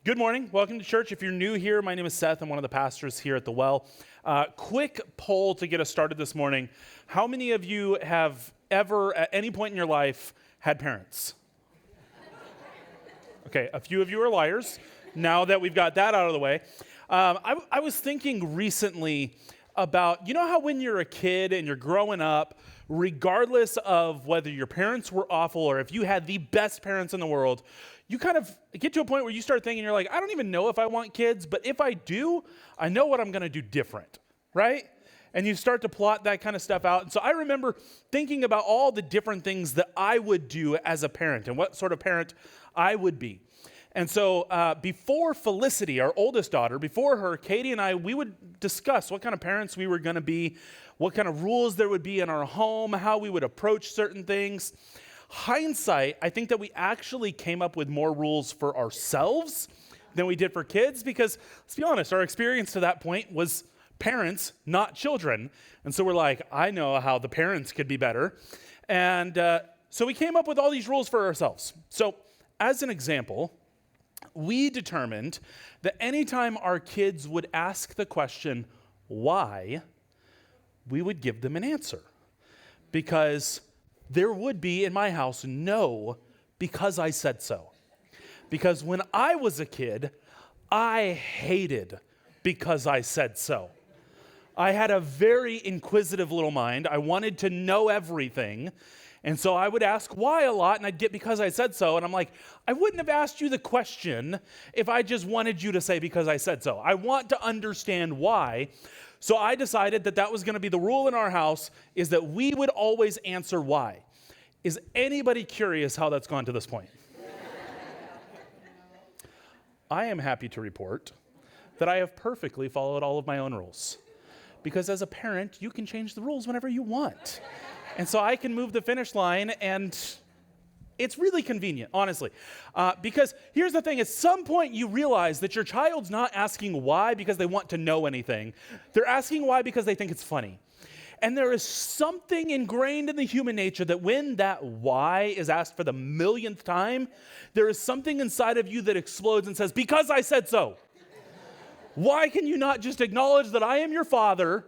Good morning. Welcome to church. If you're new here, my name is Seth. I'm one of the pastors here at The Well. Quick poll to get us started this morning. How many of you have ever, at any point in your life, had parents? Okay, a few of you are liars. Now that we've got that out of the way. I was thinking recently about, you know how when you're a kid and you're growing up, regardless of whether your parents were awful or if you had the best parents in the world, you kind of get to a point where you start thinking, you're like, I don't even know if I want kids, but if I do, I know what I'm going to do different, right? And you start to plot that kind of stuff out. And so I remember thinking about all the different things that I would do as a parent and what sort of parent I would be. And so before Felicity, our oldest daughter, before her, Katie and I, we would discuss what kind of parents we were going to be, what kind of rules there would be in our home, how we would approach certain things. Hindsight, I think that we actually came up with more rules for ourselves than we did for kids because, let's be honest, our experience to that point was parents, not children. And so we're like, I know how the parents could be better. And so we came up with all these rules for ourselves. So as an example, we determined that anytime our kids would ask the question, why, we would give them an answer. Because there would be in my house no, because I said so. Because when I was a kid, I hated because I said so. I had a very inquisitive little mind. I wanted to know everything. And so I would ask why a lot, and I'd get because I said so. And I'm like, I wouldn't have asked you the question if I just wanted you to say because I said so. I want to understand why. So I decided that that was going to be the rule in our house, is that we would always answer why. Is anybody curious how that's gone to this point? I am happy to report that I have perfectly followed all of my own rules. Because as a parent, you can change the rules whenever you want. And so I can move the finish line, and it's really convenient, honestly. Because here's the thing, at some point you realize that your child's not asking why because they want to know anything. They're asking why because they think it's funny. And there is something ingrained in the human nature that when that why is asked for the millionth time, there is something inside of you that explodes and says, because I said so. Why can you not just acknowledge that I am your father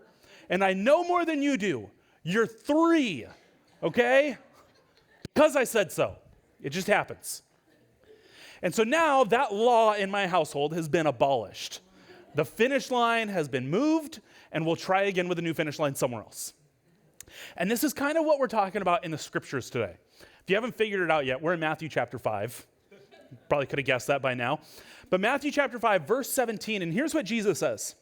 and I know more than you do? You're 3, okay? Because I said so. It just happens. And so now that law in my household has been abolished. The finish line has been moved, and we'll try again with a new finish line somewhere else. And this is kind of what we're talking about in the scriptures today. If you haven't figured it out yet, we're in Matthew chapter 5. Probably could have guessed that by now. But Matthew chapter 5, verse 17, and here's what Jesus says.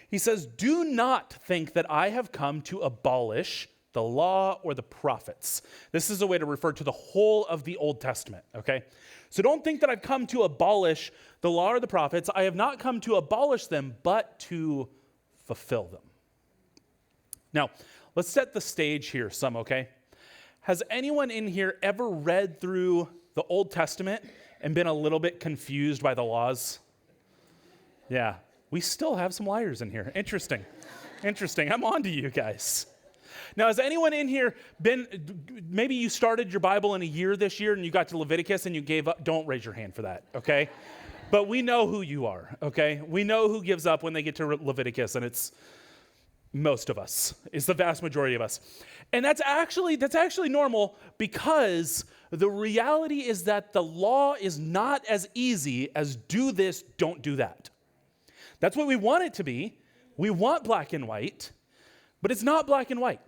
He says, do not think that I have come to abolish the law or the prophets. This is a way to refer to the whole of the Old Testament, okay? So don't think that I've come to abolish the law or the prophets. I have not come to abolish them, but to fulfill them. Now, let's set the stage here some, okay? Has anyone in here ever read through the Old Testament and been a little bit confused by the laws? Yeah. We still have some liars in here. Interesting. I'm on to you guys. Now, has anyone in here maybe you started your Bible in a year this year and you got to Leviticus and you gave up? Don't raise your hand for that, okay? But we know who you are, okay? We know who gives up when they get to Leviticus, and it's most of us. It's the vast majority of us. And that's actually normal, because the reality is that the law is not as easy as do this, don't do that. That's what we want it to be. We want black and white, but it's not black and white.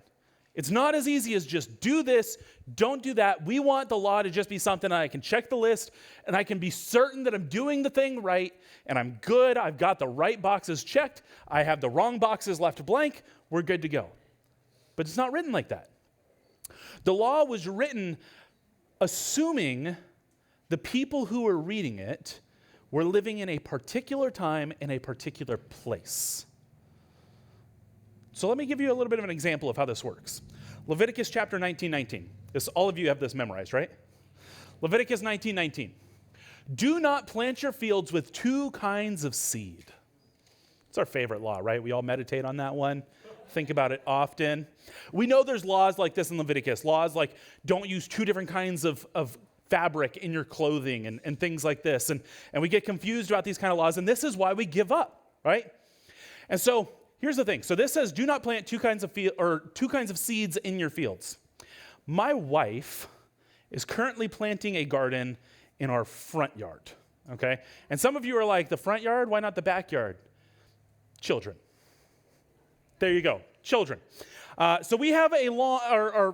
It's not as easy as just do this, don't do that. We want the law to just be something I can check the list and I can be certain that I'm doing the thing right and I'm good. I've got the right boxes checked. I have the wrong boxes left blank. We're good to go. But it's not written like that. The law was written assuming the people who were reading it were living in a particular time in a particular place. So let me give you a little bit of an example of how this works. Leviticus chapter 19:19. All of you have this memorized, right? Leviticus 19:19. Do not plant your fields with 2 kinds of seed. It's our favorite law, right? We all meditate on that one. Think about it often. We know there's laws like this in Leviticus. Laws like don't use 2 different kinds of fabric in your clothing and things like this. And we get confused about these kind of laws, and this is why we give up, right? And so here's the thing. So this says, do not plant two kinds of seeds in your fields. My wife is currently planting a garden in our front yard, okay? And some of you are like, the front yard? Why not the backyard? Children. There you go, children. So we have a lawn,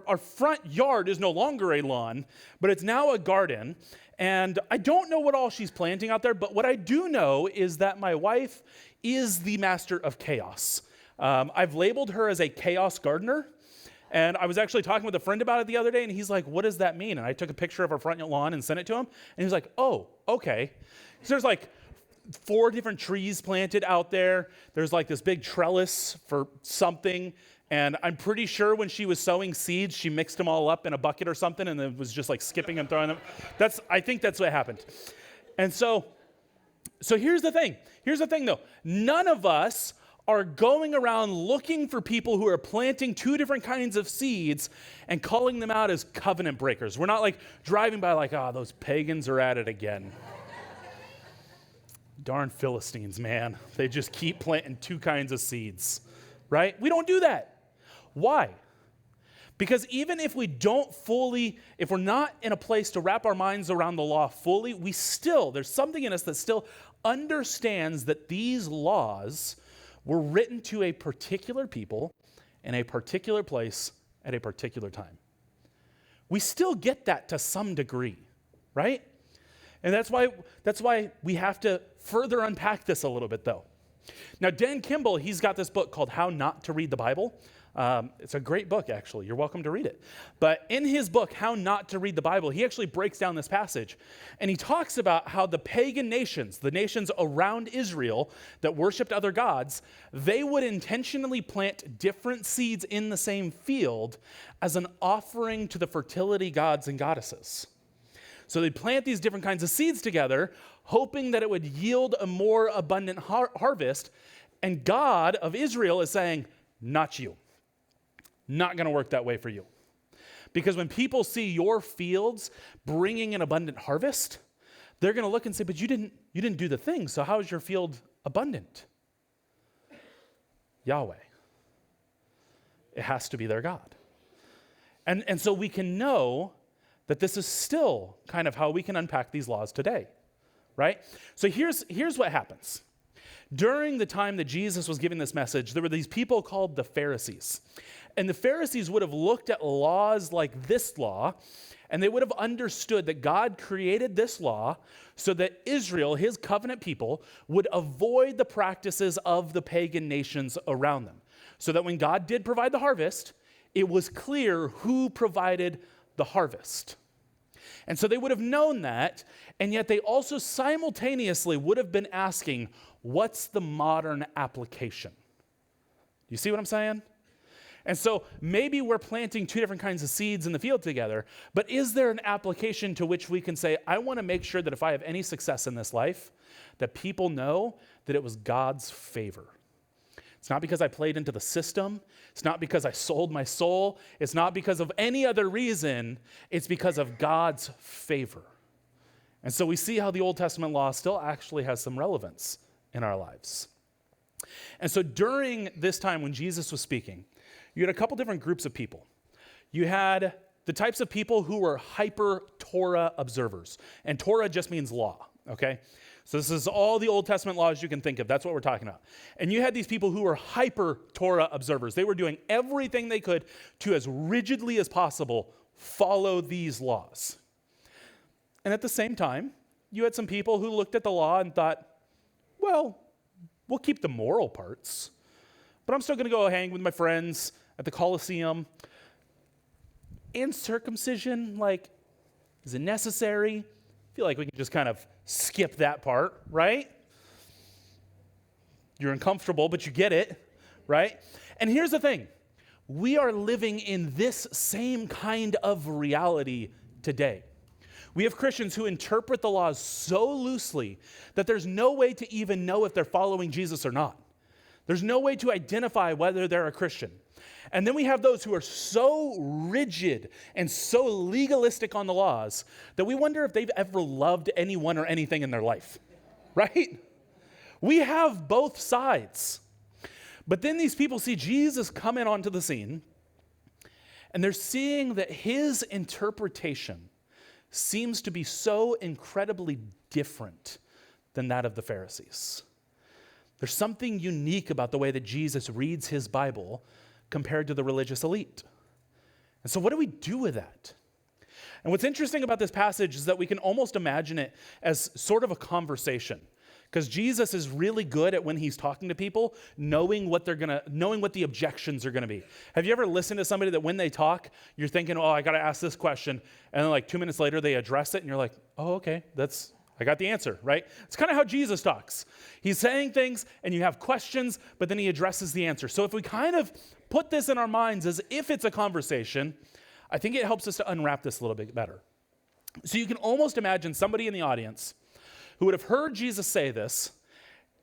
our front yard is no longer a lawn, but it's now a garden. And I don't know what all she's planting out there, but what I do know is that my wife is the master of chaos. I've labeled her as a chaos gardener. And I was actually talking with a friend about it the other day, and he's like, what does that mean? And I took a picture of our front lawn and sent it to him. And he was like, oh, okay. So there's like 4 different trees planted out there. There's like this big trellis for something. And I'm pretty sure when she was sowing seeds, she mixed them all up in a bucket or something and then was just like skipping and throwing them. I think that's what happened. And so here's the thing. Here's the thing though. None of us are going around looking for people who are planting 2 different kinds of seeds and calling them out as covenant breakers. We're not like driving by like, those pagans are at it again. Darn Philistines, man. They just keep planting 2 kinds of seeds, right? We don't do that. Why? Because even if we if we're not in a place to wrap our minds around the law fully, there's something in us that still understands that these laws were written to a particular people in a particular place at a particular time. We still get that to some degree, right? And that's why we have to further unpack this a little bit, though. Now, Dan Kimball, he's got this book called How Not to Read the Bible. It's a great book, actually. You're welcome to read it. But in his book, How Not to Read the Bible, he actually breaks down this passage. And he talks about how the pagan nations, the nations around Israel that worshiped other gods, they would intentionally plant different seeds in the same field as an offering to the fertility gods and goddesses. So they'd plant these different kinds of seeds together, hoping that it would yield a more abundant harvest. And God of Israel is saying, not you. Not going to work that way for you. Because when people see your fields bringing an abundant harvest, they're going to look and say, but you didn't do the thing, so how is your field abundant? Yahweh. It has to be their God. And so we can know that this is still kind of how we can unpack these laws today, right? So here's what happens. During the time that Jesus was giving this message, there were these people called the Pharisees. And the Pharisees would have looked at laws like this law, and they would have understood that God created this law so that Israel, his covenant people, would avoid the practices of the pagan nations around them. So that when God did provide the harvest, it was clear who provided the harvest. And so they would have known that, and yet they also simultaneously would have been asking, what's the modern application? Do you see what I'm saying? And so maybe we're planting 2 different kinds of seeds in the field together, but is there an application to which we can say, I want to make sure that if I have any success in this life, that people know that it was God's favor. It's not because I played into the system. It's not because I sold my soul. It's not because of any other reason. It's because of God's favor. And so we see how the Old Testament law still actually has some relevance in our lives. And so during this time when Jesus was speaking, you had a couple different groups of people. You had the types of people who were hyper-Torah observers. And Torah just means law, okay? So this is all the Old Testament laws you can think of. That's what we're talking about. And you had these people who were hyper-Torah observers. They were doing everything they could to, as rigidly as possible, follow these laws. And at the same time, you had some people who looked at the law and thought, well, we'll keep the moral parts, but I'm still going to go hang with my friends at the Colosseum. And circumcision, is it necessary? I feel like we can just kind of skip that part, right? You're uncomfortable, but you get it, right? And here's the thing. We are living in this same kind of reality today. We have Christians who interpret the laws so loosely that there's no way to even know if they're following Jesus or not. There's no way to identify whether they're a Christian. And then we have those who are so rigid and so legalistic on the laws that we wonder if they've ever loved anyone or anything in their life, right? We have both sides. But then these people see Jesus coming onto the scene, and they're seeing that his interpretation seems to be so incredibly different than that of the Pharisees. There's something unique about the way that Jesus reads his Bible compared to the religious elite. And so what do we do with that? And what's interesting about this passage is that we can almost imagine it as sort of a conversation, because Jesus is really good at, when he's talking to people, knowing what the objections are gonna be. Have you ever listened to somebody that when they talk, you're thinking, oh, I gotta ask this question, and then like 2 minutes later they address it and you're like, oh, okay, I got the answer, right? It's kind of how Jesus talks. He's saying things and you have questions, but then he addresses the answer. So if we kind of put this in our minds as if it's a conversation, I think it helps us to unwrap this a little bit better. So you can almost imagine somebody in the audience who would have heard Jesus say this,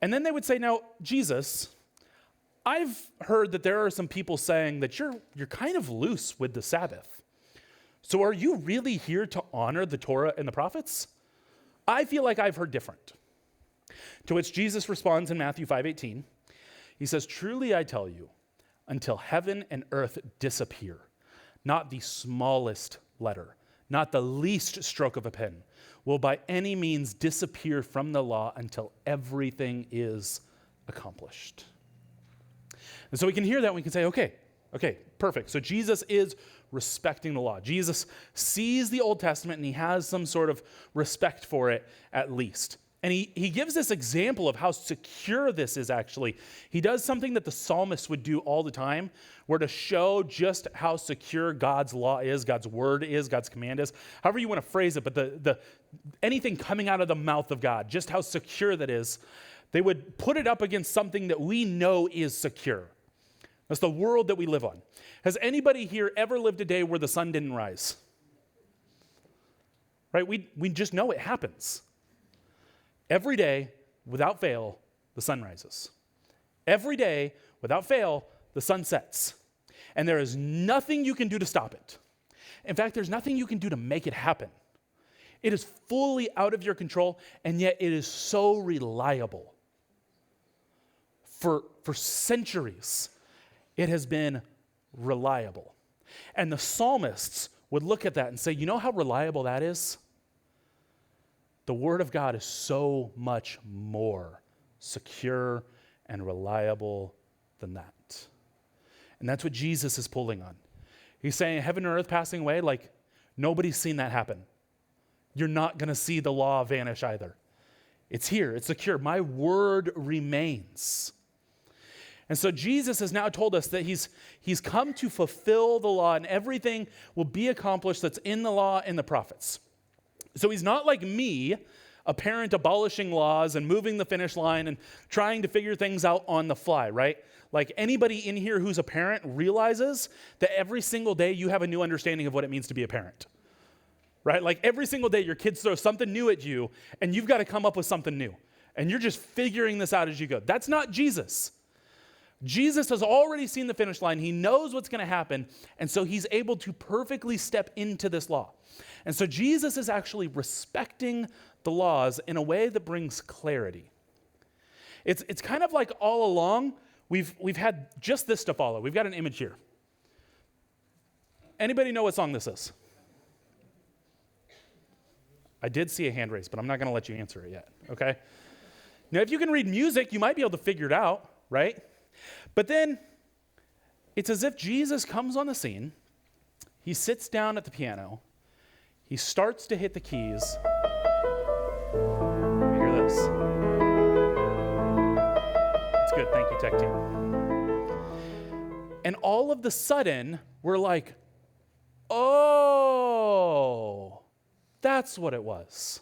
and then they would say, now, Jesus, I've heard that there are some people saying that you're kind of loose with the Sabbath. So are you really here to honor the Torah and the prophets? I feel like I've heard different. To which Jesus responds in Matthew 5:18. He says, truly I tell you, until heaven and earth disappear, not the smallest letter, not the least stroke of a pen, will by any means disappear from the law until everything is accomplished. And so we can hear that and we can say, okay, perfect. So Jesus is respecting the law. Jesus sees the Old Testament and he has some sort of respect for it at least. And he gives this example of how secure this is actually. He does something that the psalmist would do all the time, where to show just how secure God's law is, God's word is, God's command is, however you want to phrase it, but the anything coming out of the mouth of God, just how secure that is, they would put it up against something that we know is secure. That's the world that we live on. Has anybody here ever lived a day where the sun didn't rise? Right? We just know it happens. Every day, without fail, the sun rises. Every day, without fail, the sun sets. And there is nothing you can do to stop it. In fact, there's nothing you can do to make it happen. It is fully out of your control, and yet it is so reliable. For centuries, it has been reliable. And the psalmists would look at that and say, you know how reliable that is? The Word of God is so much more secure and reliable than that. And that's what Jesus is pulling on. He's saying heaven and earth passing away, like nobody's seen that happen. You're not going to see the law vanish either. It's here, it's secure. My word remains. And so Jesus has now told us that he's come to fulfill the law, and everything will be accomplished that's in the law and the prophets. So he's not like me, a parent abolishing laws and moving the finish line and trying to figure things out on the fly, right? Like anybody in here who's a parent realizes that every single day you have a new understanding of what it means to be a parent, right? Like every single day your kids throw something new at you and you've got to come up with something new. And you're just figuring this out as you go. That's not Jesus. Jesus has already seen the finish line. He knows what's going to happen. And so he's able to perfectly step into this law. And so Jesus is actually respecting the laws in a way that brings clarity. It's kind of like all along, we've had just this to follow. We've got an image here. Anybody know what song this is? I did see a hand raise, but I'm not going to let you answer it yet, okay? Now, if you can read music, you might be able to figure it out, right? But then it's as if Jesus comes on the scene, he sits down at the piano, he starts to hit the keys. You hear this? It's good, thank you, tech team. And all of the sudden, we're like, oh, that's what it was.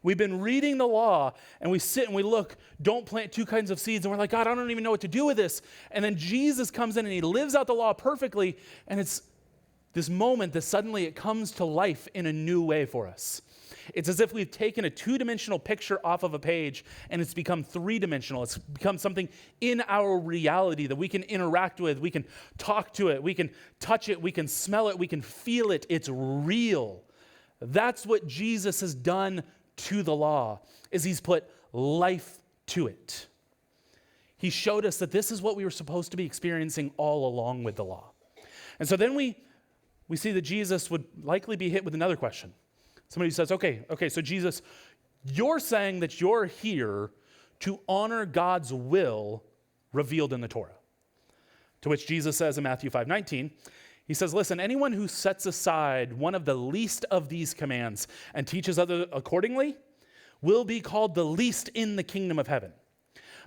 We've been reading the law, and we sit and we look, don't plant two kinds of seeds, and we're like, God, I don't even know what to do with this. And then Jesus comes in and he lives out the law perfectly, and it's this moment that suddenly it comes to life in a new way for us. It's as if we've taken a two-dimensional picture off of a page and it's become three-dimensional. It's become something in our reality that we can interact with, we can talk to it, we can touch it, we can smell it, we can feel it. It's real. That's what Jesus has done to the law, is he's put life to it. He showed us that this is what we were supposed to be experiencing all along with the law. And so then we see that Jesus would likely be hit with another question. Somebody says, okay, so Jesus, you're saying that you're here to honor God's will revealed in the Torah. To which Jesus says in Matthew 5:19, he says, listen, anyone who sets aside one of the least of these commands and teaches others accordingly will be called the least in the kingdom of heaven.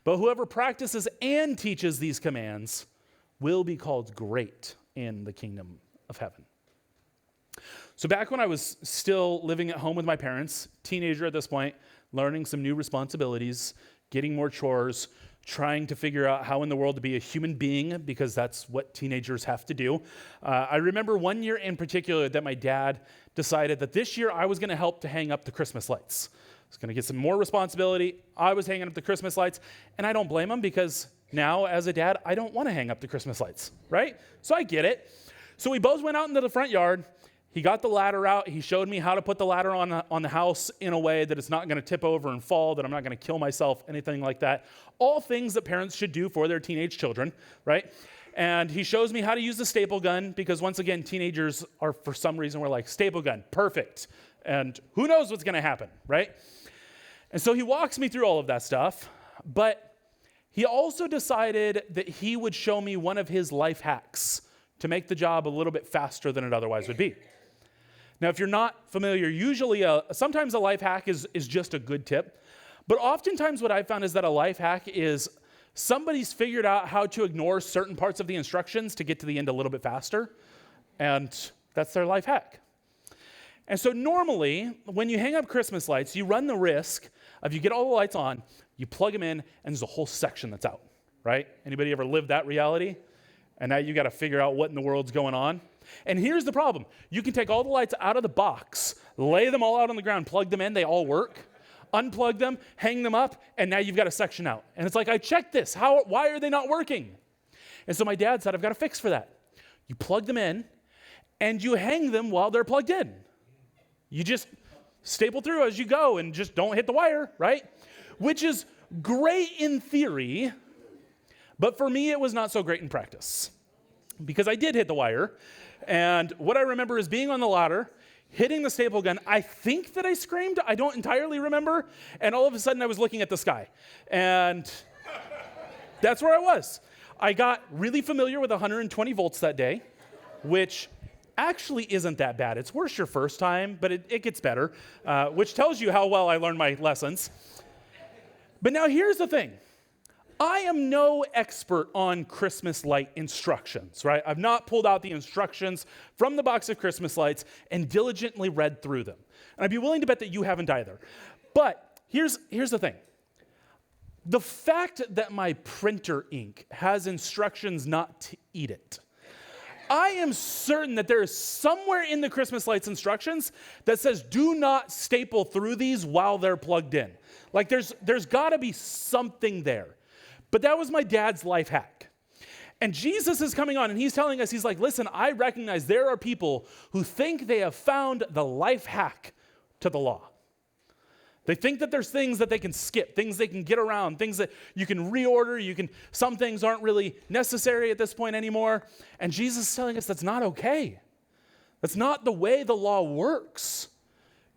But whoever practices and teaches these commands will be called great in the kingdom of heaven. So back when I was still living at home with my parents, teenager at this point, learning some new responsibilities, getting more chores, trying to figure out how in the world to be a human being, because that's what teenagers have to do. I remember one year in particular that my dad decided that this year I was going to help to hang up the Christmas lights. I was going to get some more responsibility. I was hanging up the Christmas lights, and I don't blame him, because now as a dad, I don't want to hang up the Christmas lights, right? So I get it. So we both went out into the front yard. He got the ladder out. He showed me how to put the ladder on the house in a way that it's not going to tip over and fall, that I'm not going to kill myself, anything like that. All things that parents should do for their teenage children, right? And he shows me how to use the staple gun, because once again, teenagers are, for some reason, we're like, staple gun, perfect. And who knows what's going to happen, right? And so he walks me through all of that stuff, but he also decided that he would show me one of his life hacks to make the job a little bit faster than it otherwise would be. Now, if you're not familiar, usually sometimes a life hack is just a good tip, but oftentimes what I've found is that a life hack is somebody's figured out how to ignore certain parts of the instructions to get to the end a little bit faster, and that's their life hack. And so normally, when you hang up Christmas lights, you run the risk of you get all the lights on, you plug them in, and there's a whole section that's out, right? Anybody ever lived that reality? And now you got to figure out what in the world's going on. And here's the problem. You can take all the lights out of the box, lay them all out on the ground, plug them in, they all work, unplug them, hang them up, and now you've got a section out. And it's like, I checked this. Why are they not working? And so my dad said, I've got a fix for that. You plug them in, and you hang them while they're plugged in. You just staple through as you go and just don't hit the wire, right? Which is great in theory, but for me, it was not so great in practice, because I did hit the wire. And what I remember is being on the ladder, hitting the staple gun. I think that I screamed. I don't entirely remember. And all of a sudden, I was looking at the sky. And that's where I was. I got really familiar with 120 volts that day, which actually isn't that bad. It's worse your first time, but it gets better, which tells you how well I learned my lessons. But now here's the thing. I am no expert on Christmas light instructions, right? I've not pulled out the instructions from the box of Christmas lights and diligently read through them. And I'd be willing to bet that you haven't either. But here's the thing. The fact that my printer ink has instructions not to eat it, I am certain that there is somewhere in the Christmas lights instructions that says, do not staple through these while they're plugged in. Like there's gotta be something there. But that was my dad's life hack. And Jesus is coming on and he's telling us, he's like, listen, I recognize there are people who think they have found the life hack to the law. They think that there's things that they can skip, things they can get around, things that you can reorder, some things aren't really necessary at this point anymore. And Jesus is telling us that's not okay. That's not the way the law works.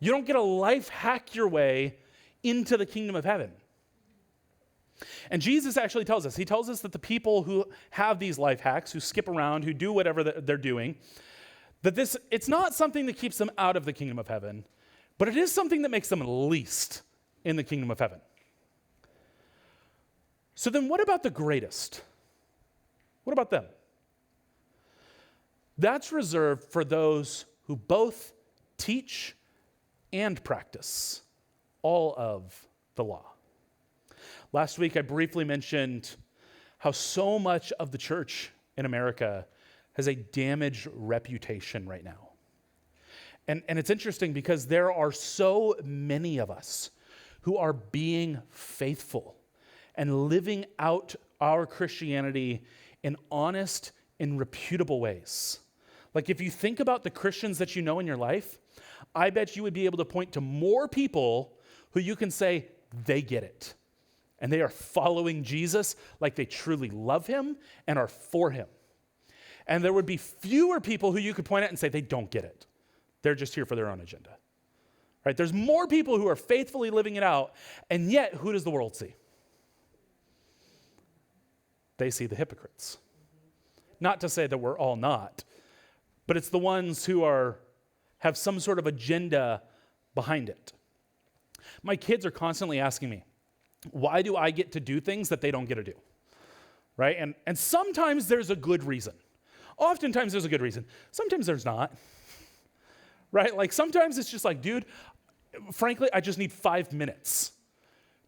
You don't get a life hack your way into the kingdom of heaven. And Jesus actually tells us, he tells us that the people who have these life hacks, who skip around, who do whatever they're doing, that it's not something that keeps them out of the kingdom of heaven, but it is something that makes them least in the kingdom of heaven. So then what about the greatest? What about them? That's reserved for those who both teach and practice all of the law. Last week, I briefly mentioned how so much of the church in America has a damaged reputation right now. And it's interesting because there are so many of us who are being faithful and living out our Christianity in honest and reputable ways. Like if you think about the Christians that you know in your life, I bet you would be able to point to more people who you can say they get it. And they are following Jesus like they truly love him and are for him. And there would be fewer people who you could point at and say they don't get it. They're just here for their own agenda. Right? There's more people who are faithfully living it out, and yet who does the world see? They see the hypocrites. Not to say that we're all not, but it's the ones who have some sort of agenda behind it. My kids are constantly asking me, why do I get to do things that they don't get to do? Right? And sometimes there's a good reason. Oftentimes there's a good reason. Sometimes there's not. Right? Like sometimes it's just like, dude, frankly, I just need 5 minutes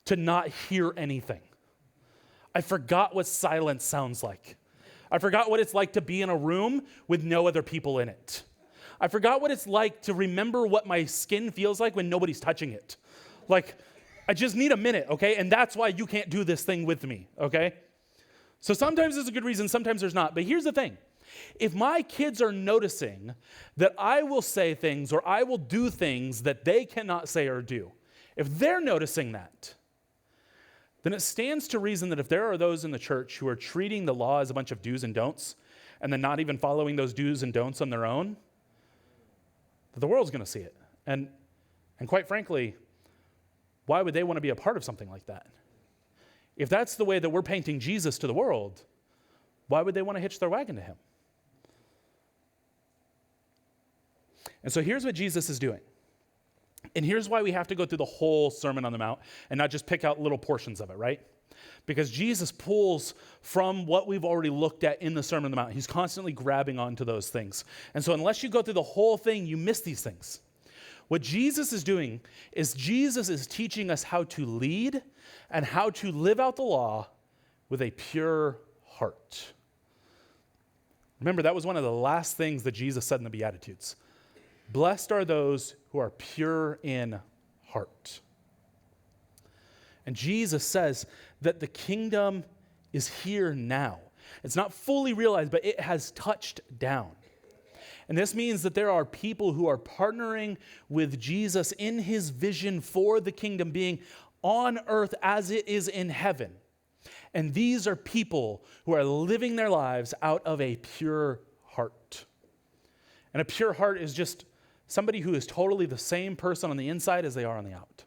to not hear anything. I forgot what silence sounds like. I forgot what it's like to be in a room with no other people in it. I forgot what it's like to remember what my skin feels like when nobody's touching it. Like, I just need a minute, okay? And that's why you can't do this thing with me, okay? So sometimes there's a good reason, sometimes there's not. But here's the thing. If my kids are noticing that I will say things or I will do things that they cannot say or do, if they're noticing that, then it stands to reason that if there are those in the church who are treating the law as a bunch of do's and don'ts, and then not even following those do's and don'ts on their own, that the world's going to see it. And quite frankly, why would they want to be a part of something like that? If that's the way that we're painting Jesus to the world, why would they want to hitch their wagon to him? And so here's what Jesus is doing. And here's why we have to go through the whole Sermon on the Mount and not just pick out little portions of it, right? Because Jesus pulls from what we've already looked at in the Sermon on the Mount. He's constantly grabbing onto those things. And so unless you go through the whole thing, you miss these things. What Jesus is doing is Jesus is teaching us how to lead and how to live out the law with a pure heart. Remember, that was one of the last things that Jesus said in the Beatitudes. Blessed are those who are pure in heart. And Jesus says that the kingdom is here now. It's not fully realized, but it has touched down. And this means that there are people who are partnering with Jesus in his vision for the kingdom being on earth as it is in heaven. And these are people who are living their lives out of a pure heart. And a pure heart is just somebody who is totally the same person on the inside as they are on the out.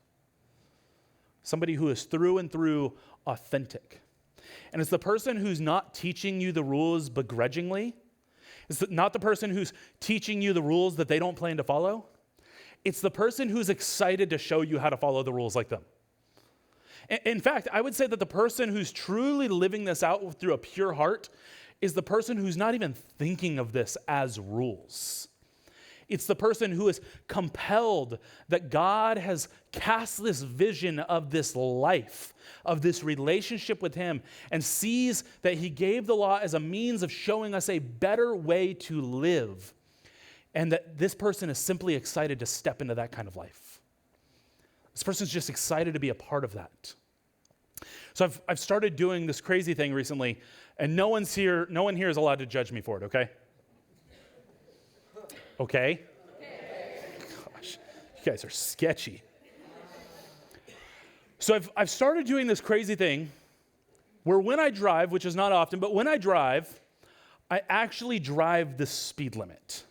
Somebody who is through and through authentic. And it's the person who's not teaching you the rules begrudgingly. It's not the person who's teaching you the rules that they don't plan to follow. It's the person who's excited to show you how to follow the rules like them. In fact, I would say that the person who's truly living this out through a pure heart is the person who's not even thinking of this as rules. It's the person who is compelled that God has cast this vision of this life, of this relationship with him, and sees that he gave the law as a means of showing us a better way to live, and that this person is simply excited to step into that kind of life. This person's just excited to be a part of that. So I've started doing this crazy thing recently, and no one here is allowed to judge me for it, okay? Okay? Gosh, you guys are sketchy. So I've started doing this crazy thing where when I drive, which is not often, but when I drive, I actually drive the speed limit.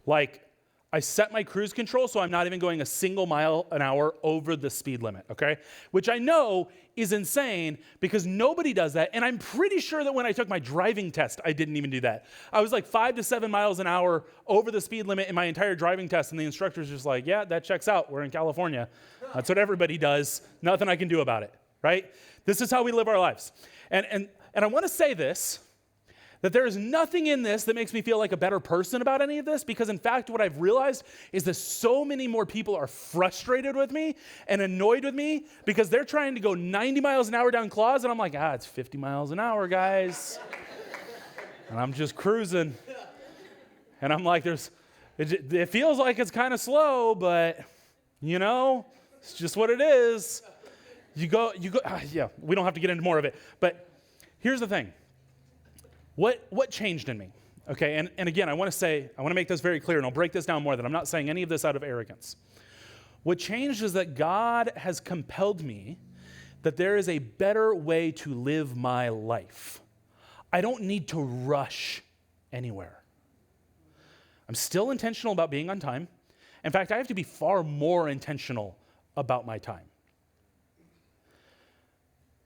Like, I set my cruise control so I'm not even going a single mile an hour over the speed limit, okay? Which I know is insane because nobody does that. And I'm pretty sure that when I took my driving test, I didn't even do that. I was like 5 to 7 miles an hour over the speed limit in my entire driving test. And the instructor's just like, yeah, that checks out. We're in California. That's what everybody does. Nothing I can do about it, right? This is how we live our lives. And I want to say this, that there is nothing in this that makes me feel like a better person about any of this, because in fact, what I've realized is that so many more people are frustrated with me and annoyed with me because they're trying to go 90 miles an hour down Claws, and I'm like, it's 50 miles an hour, guys. And I'm just cruising. And I'm like, It feels like it's kind of slow, but, it's just what it is. You go, yeah, we don't have to get into more of it. But here's the thing. What changed in me? Okay, and again, I want to make this very clear, and I'll break this down more, that I'm not saying any of this out of arrogance. What changed is that God has compelled me that there is a better way to live my life. I don't need to rush anywhere. I'm still intentional about being on time. In fact, I have to be far more intentional about my time.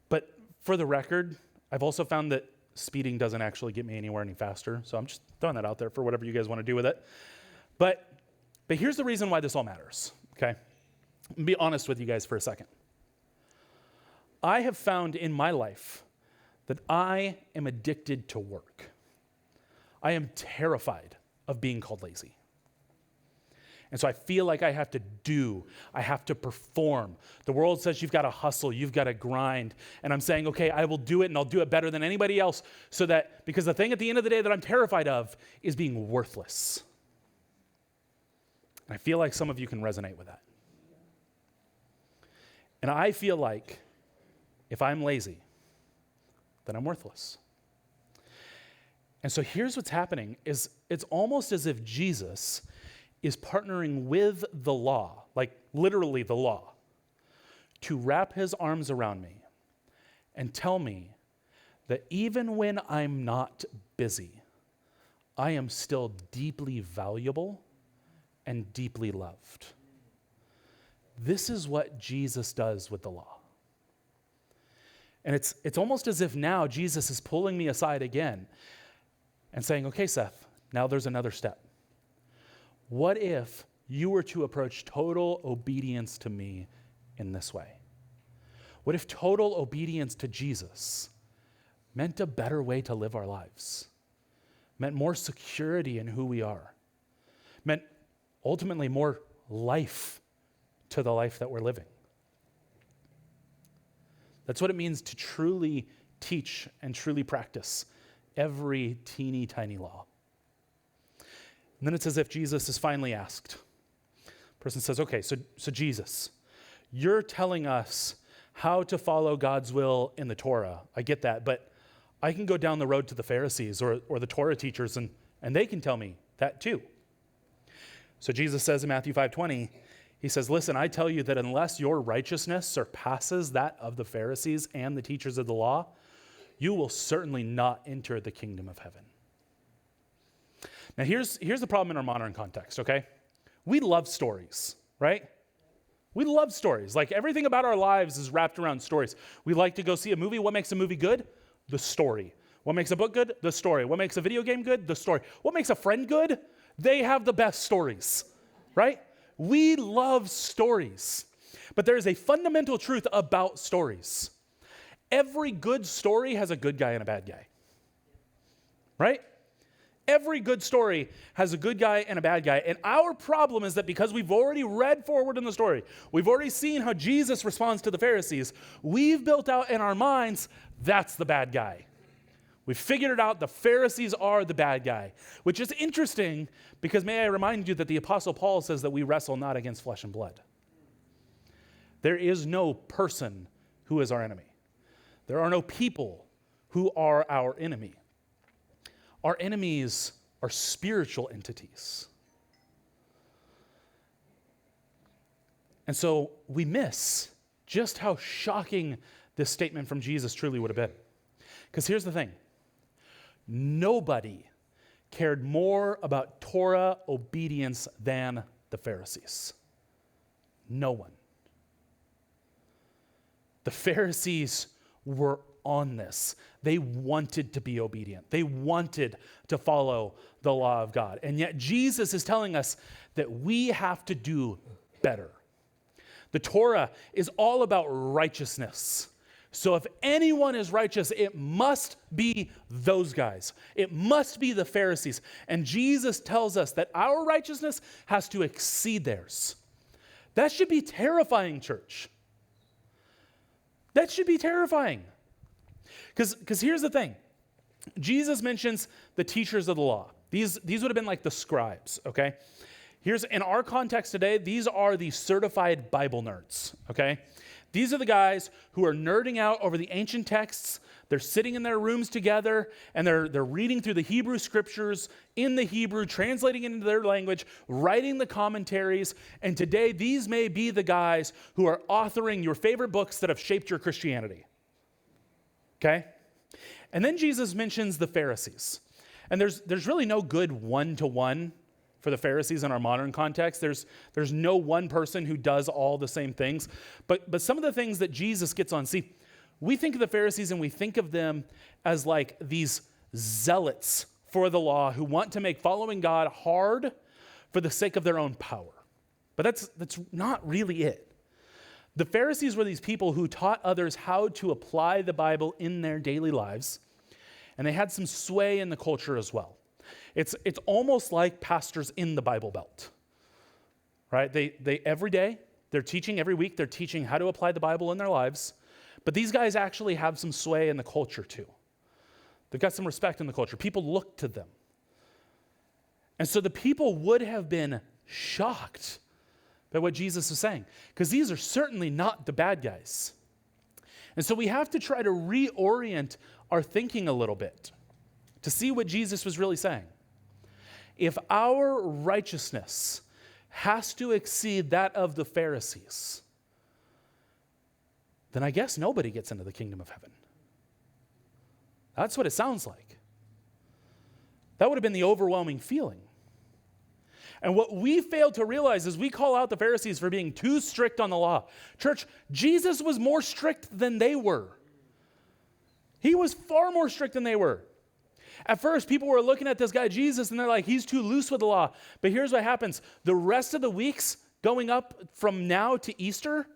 But for the record, I've also found that speeding doesn't actually get me anywhere any faster. So I'm just throwing that out there for whatever you guys want to do with it. But here's the reason why this all matters, okay? I'll be honest with you guys for a second. I have found in my life that I am addicted to work. I am terrified of being called lazy. And so I feel like I have to perform. The world says you've got to hustle, you've got to grind. And I'm saying, okay, I will do it, and I'll do it better than anybody else, because the thing at the end of the day that I'm terrified of is being worthless. And I feel like some of you can resonate with that. And I feel like if I'm lazy, then I'm worthless. And so here's what's happening is it's almost as if Jesus is partnering with the law, like literally the law, to wrap his arms around me and tell me that even when I'm not busy, I am still deeply valuable and deeply loved. This is what Jesus does with the law. And it's almost as if now Jesus is pulling me aside again and saying, okay, Seth, now there's another step. What if you were to approach total obedience to me in this way? What if total obedience to Jesus meant a better way to live our lives? Meant more security in who we are? Meant ultimately more life to the life that we're living? That's what it means to truly teach and truly practice every teeny tiny law. And then it's as if Jesus is finally asked. The person says, okay, so Jesus, you're telling us how to follow God's will in the Torah. I get that, but I can go down the road to the Pharisees or the Torah teachers, and they can tell me that too. So Jesus says in Matthew 5:20, he says, listen, I tell you that unless your righteousness surpasses that of the Pharisees and the teachers of the law, you will certainly not enter the kingdom of heaven. Now, here's the problem in our modern context, okay? We love stories, right? We love stories. Like everything about our lives is wrapped around stories. We like to go see a movie. What makes a movie good? The story. What makes a book good? The story. What makes a video game good? The story. What makes a friend good? They have the best stories, right? We love stories. But there is a fundamental truth about stories. Every good story has a good guy and a bad guy, right? Every good story has a good guy and a bad guy. And our problem is that because we've already read forward in the story, we've already seen how Jesus responds to the Pharisees, we've built out in our minds, that's the bad guy. We've figured it out, the Pharisees are the bad guy, which is interesting because may I remind you that the Apostle Paul says that we wrestle not against flesh and blood. There is no person who is our enemy. There are no people who are our enemy. Our enemies are spiritual entities. And so we miss just how shocking this statement from Jesus truly would have been. Because here's the thing. Nobody cared more about Torah obedience than the Pharisees. No one. The Pharisees were on this. They wanted to be obedient. They wanted to follow the law of God. And yet Jesus is telling us that we have to do better. The Torah is all about righteousness. So if anyone is righteous, it must be those guys. It must be the Pharisees. And Jesus tells us that our righteousness has to exceed theirs. That should be terrifying, church. That should be terrifying. Because here's the thing. Jesus mentions the teachers of the law. These would have been like the scribes, okay? In our context today, these are the certified Bible nerds, okay? These are the guys who are nerding out over the ancient texts. They're sitting in their rooms together, and they're reading through the Hebrew scriptures in the Hebrew, translating it into their language, writing the commentaries. And today, these may be the guys who are authoring your favorite books that have shaped your Christianity. Okay? And then Jesus mentions the Pharisees. And there's really no good one-to-one for the Pharisees in our modern context. There's no one person who does all the same things. But some of the things that Jesus gets on, see, we think of the Pharisees and we think of them as like these zealots for the law who want to make following God hard for the sake of their own power. But that's not really it. The Pharisees were these people who taught others how to apply the Bible in their daily lives, and they had some sway in the culture as well. It's almost like pastors in the Bible Belt, right? They every day, they're teaching, every week they're teaching how to apply the Bible in their lives, but these guys actually have some sway in the culture too. They've got some respect in the culture. People look to them. And so the people would have been shocked by what Jesus is saying, because these are certainly not the bad guys. And so we have to try to reorient our thinking a little bit to see what Jesus was really saying. If our righteousness has to exceed that of the Pharisees, then I guess nobody gets into the kingdom of heaven. That's what it sounds like. That would have been the overwhelming feeling. And what we fail to realize is we call out the Pharisees for being too strict on the law. Church, Jesus was more strict than they were. He was far more strict than they were. At first, people were looking at this guy, Jesus, and they're like, he's too loose with the law. But here's what happens. The rest of the weeks going up from now to Easter,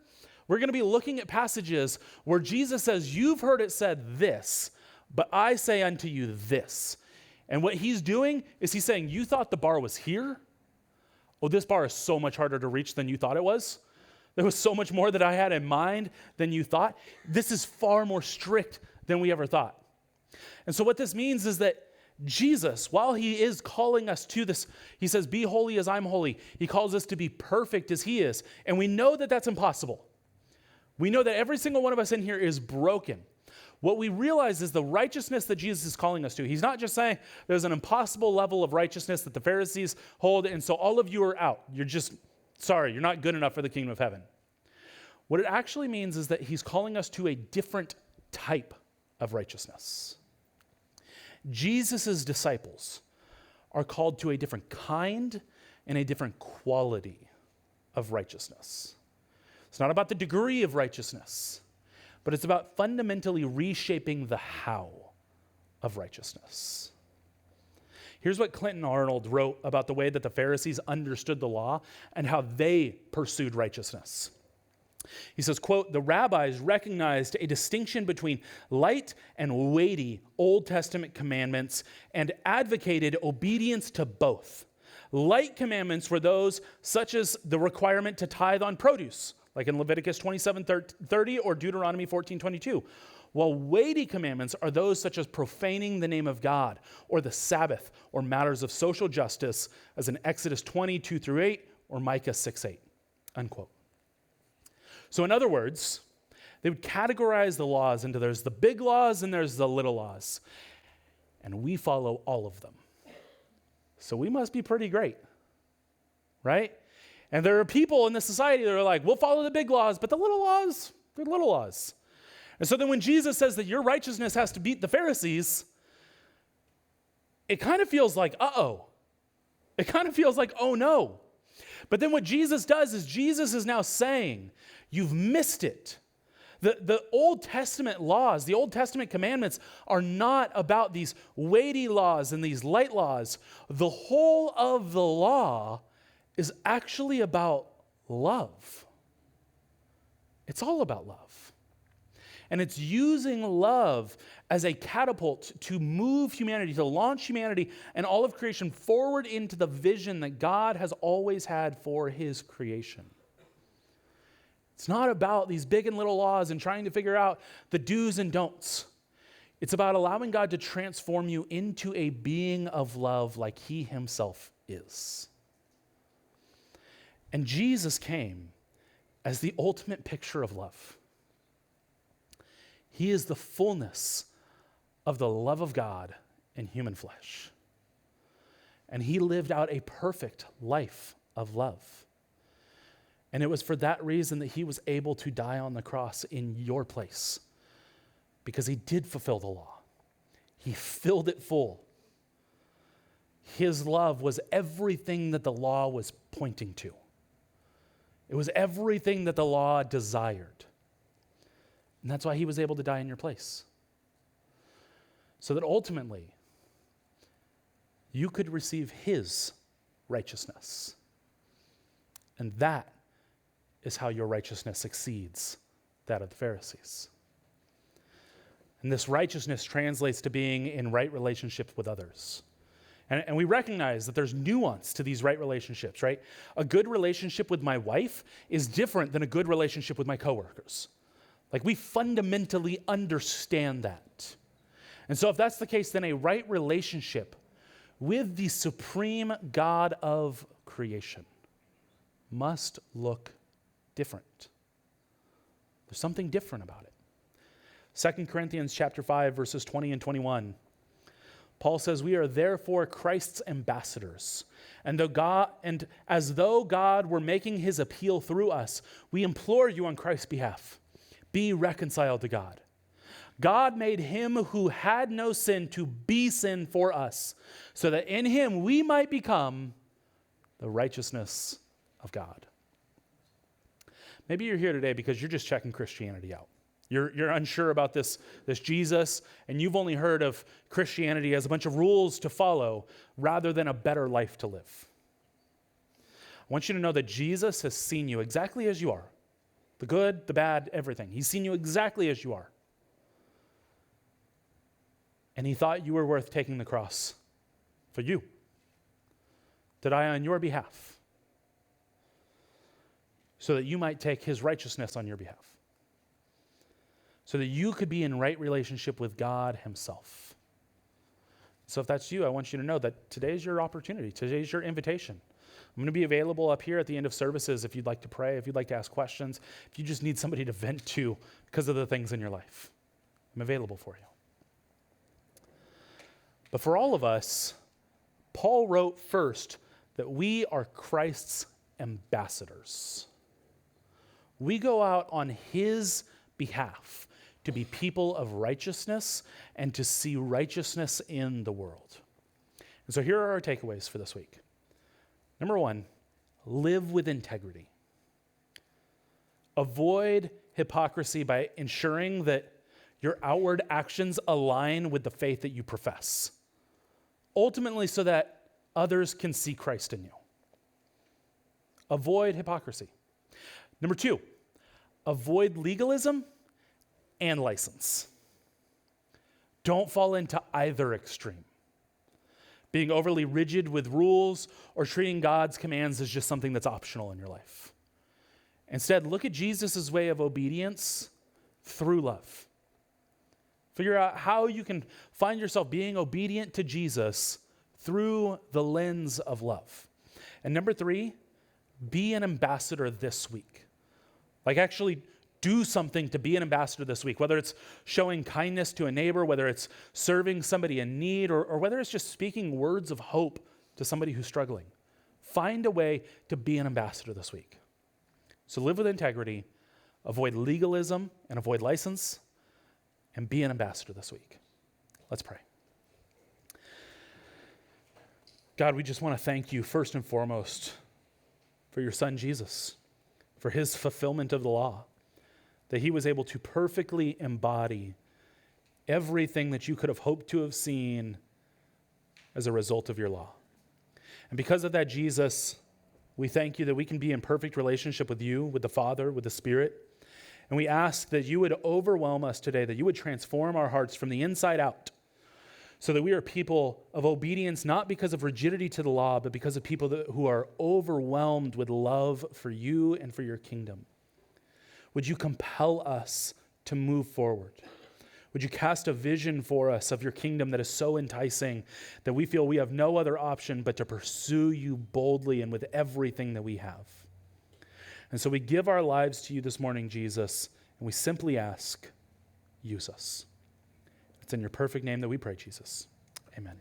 we're going to be looking at passages where Jesus says, you've heard it said this, but I say unto you this. And what he's doing is he's saying, you thought the bar was here? Oh, this bar is so much harder to reach than you thought it was. There was so much more that I had in mind than you thought. This is far more strict than we ever thought. And so what this means is that Jesus, while he is calling us to this, he says, be holy as I'm holy. He calls us to be perfect as he is. And we know that that's impossible. We know that every single one of us in here is broken. What we realize is the righteousness that Jesus is calling us to. He's not just saying there's an impossible level of righteousness that the Pharisees hold, and so all of you are out. You're just, sorry, you're not good enough for the kingdom of heaven. What it actually means is that he's calling us to a different type of righteousness. Jesus' disciples are called to a different kind and a different quality of righteousness. It's not about the degree of righteousness, but it's about fundamentally reshaping the how of righteousness. Here's what Clinton Arnold wrote about the way that the Pharisees understood the law and how they pursued righteousness. He says, quote, the rabbis recognized a distinction between light and weighty Old Testament commandments and advocated obedience to both. Light commandments were those such as the requirement to tithe on produce, like in Leviticus 27:30 or Deuteronomy 14:22. While weighty commandments are those such as profaning the name of God or the Sabbath or matters of social justice, as in Exodus 20:2-8 or Micah 6:8, unquote. So in other words, they would categorize the laws into there's the big laws and there's the little laws. And we follow all of them. So we must be pretty great, right? And there are people in the society that are like, we'll follow the big laws, but the little laws, they're little laws. And so then when Jesus says that your righteousness has to beat the Pharisees, it kind of feels like, uh-oh. It kind of feels like, oh no. But then what Jesus does is Jesus is now saying, you've missed it. The Old Testament laws, the Old Testament commandments are not about these weighty laws and these light laws. The whole of the law is actually about love. It's all about love. And it's using love as a catapult to move humanity, to launch humanity and all of creation forward into the vision that God has always had for his creation. It's not about these big and little laws and trying to figure out the do's and don'ts. It's about allowing God to transform you into a being of love like he himself is. And Jesus came as the ultimate picture of love. He is the fullness of the love of God in human flesh. And he lived out a perfect life of love. And it was for that reason that he was able to die on the cross in your place, because he did fulfill the law. He filled it full. His love was everything that the law was pointing to. It was everything that the law desired. And that's why he was able to die in your place. So that ultimately, you could receive his righteousness. And that is how your righteousness exceeds that of the Pharisees. And this righteousness translates to being in right relationship with others. And we recognize that there's nuance to these right relationships, right? A good relationship with my wife is different than a good relationship with my coworkers. Like, we fundamentally understand that. And so if that's the case, then a right relationship with the supreme God of creation must look different. There's something different about it. 2 Corinthians chapter 5, verses 20 and 21. Paul says, "We are therefore Christ's ambassadors, and as though God were making his appeal through us, we implore you on Christ's behalf, be reconciled to God. God made him who had no sin to be sin for us, so that in him we might become the righteousness of God." Maybe you're here today because you're just checking Christianity out. You're unsure about this Jesus, and you've only heard of Christianity as a bunch of rules to follow rather than a better life to live. I want you to know that Jesus has seen you exactly as you are. The good, the bad, everything. He's seen you exactly as you are. And he thought you were worth taking the cross for you, to die on your behalf, so that you might take his righteousness on your behalf, so that you could be in right relationship with God himself. So if that's you, I want you to know that today's your opportunity. Today's your invitation. I'm going to be available up here at the end of services if you'd like to pray, if you'd like to ask questions, if you just need somebody to vent to because of the things in your life. I'm available for you. But for all of us, Paul wrote first that we are Christ's ambassadors. We go out on his behalf to be people of righteousness and to see righteousness in the world. And so here are our takeaways for this week. Number one, live with integrity. Avoid hypocrisy by ensuring that your outward actions align with the faith that you profess, ultimately so that others can see Christ in you. Avoid hypocrisy. Number two, avoid legalism and license. Don't fall into either extreme, being overly rigid with rules or treating God's commands as just something that's optional in your life. Instead, look at Jesus' way of obedience through love. Figure out how you can find yourself being obedient to Jesus through the lens of love. And number three, be an ambassador this week. Like, actually do something to be an ambassador this week, whether it's showing kindness to a neighbor, whether it's serving somebody in need, or whether it's just speaking words of hope to somebody who's struggling. Find a way to be an ambassador this week. So live with integrity, avoid legalism and avoid license, and be an ambassador this week. Let's pray. God, we just want to thank you first and foremost for your son Jesus, for his fulfillment of the law, that he was able to perfectly embody everything that you could have hoped to have seen as a result of your law. And because of that, Jesus, we thank you that we can be in perfect relationship with you, with the Father, with the Spirit. And we ask that you would overwhelm us today, that you would transform our hearts from the inside out, so that we are people of obedience, not because of rigidity to the law, but because of people who are overwhelmed with love for you and for your kingdom. Would you compel us to move forward? Would you cast a vision for us of your kingdom that is so enticing that we feel we have no other option but to pursue you boldly and with everything that we have? And so we give our lives to you this morning, Jesus, and we simply ask, use us. It's in your perfect name that we pray, Jesus. Amen.